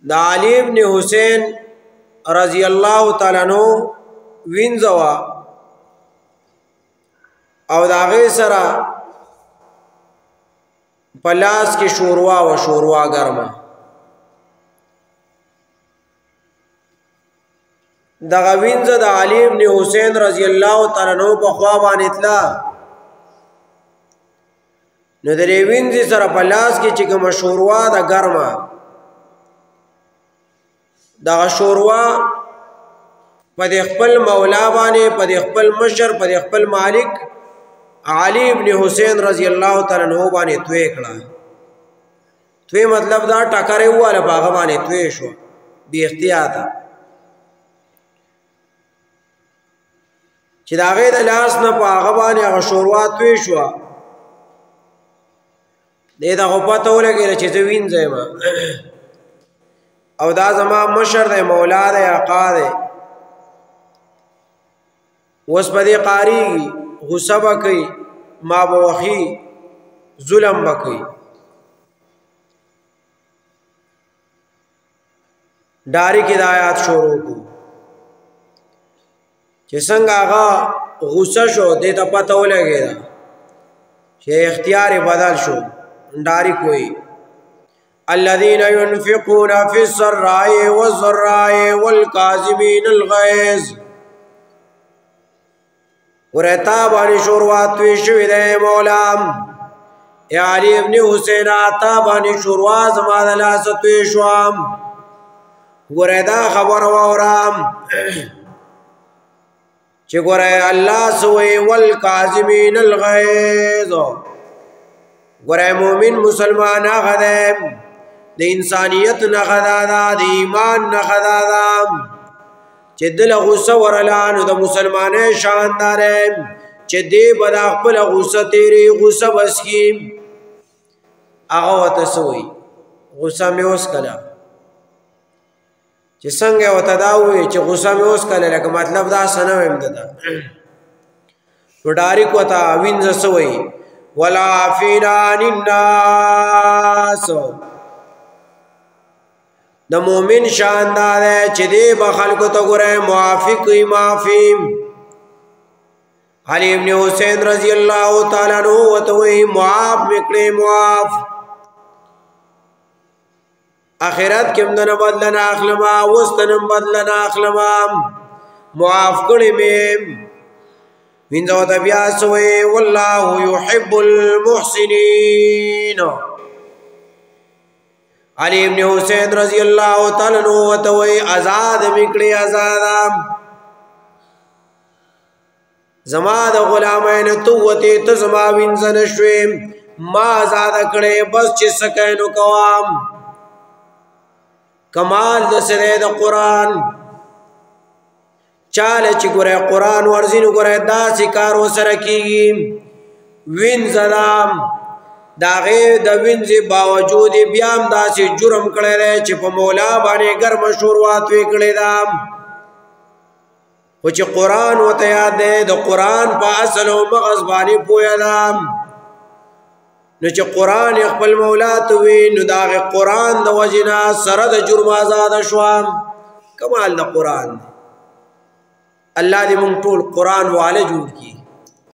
دا علی ابن حسین رضی اللہ تعالی عنہ وینځوا او دا غي سره پلاس کې شوروا و شوروا ګرمه دا وینځه د علی ابن حسین رضی اللہ تعالی عنہ په خوا باندې تلا نو درې وینځي سره پلاس کې چې کوم شوروا د ګرمه دا شوروا په خپل مولا باندې په خپل مشر په خپل مالک علی ابن حسین رضی اللہ تعالی عنہ باندې توې کړه توې مطلب دا ټکرې واله باغ باندې توې شو بی احتیاط چې دا غي د لاس نه په هغه باندې هغه شوروا توې شو دې دا په پته ولګی چې زه وینځم او دا زما مشر دی مولا دی آقا دی وس په دې قاری غصه وکي ما بوخي ظلم وکي داری کې د آیات شروع کو چې څنګه هغه غصه شو دې ته پته ولګی چې اختیار بدل شو داری کوئی الذين ينفقون في السراء والضراء والكاظمين الغيظ ورتا باندې شروعات وی شوی دی مولا یا علی ابن حسین آتا باندې شروع زما د لاس توی شوم وردا خبر وورم چې ګوره الله سوی والکاظمین الغیظ ګوره مومن مسلمان هغه دی د انسانیت نه خدادا د ایمان نه خدادا چې دل غصه ورلان د مسلمانې شاندار چې دی بد خپل غصه تیری غصه بس کی هغه وته سوی غصه مې اوس کړه چې څنګه وته دا وې چې غصه مې اوس کړه لکه مطلب دا سنو هم ده تو ډایرک وته وینځ سوی ولا عفینا عن الناس د مومن شاندار چې دی به خلکو ته ګوره موافق وي معافي علی ابن حسین رضی اللہ تعالی عنہ وته وی معاف میکړي معاف اخرت کې موږ نه بدلنا اخلما واستنم بدلنا اخلما معاف کړي مې وینځو ته بیا سوې والله يحب المحسنين علی ابن حسین رضی اللہ تعالی عنہ وتوی آزاد میکړي آزاد زما د غلامین توتی ته زما وینځن شوي ما آزاد کړي بس چې سکینو کوام کمال د سره د قران چاله چې ګوره قران ورزینو ګوره داسې کار وسره کیږي وینځلام دا غیر د وینځي باوجود بیا هم داسې جرم کړی دی چې په مولا باندې ګرم شروعات وکړي دا خو چې قرآن ورته یاد دی د قرآن په اصل او مغز باندې پوهه ده نو چې قرآن خپل مولا ته وي نو د هغې قرآن د وجې نه سره د جرم آزاده شوه کمال د قرآن دی الله دې موږ ټول قرآن واله جوړ کړي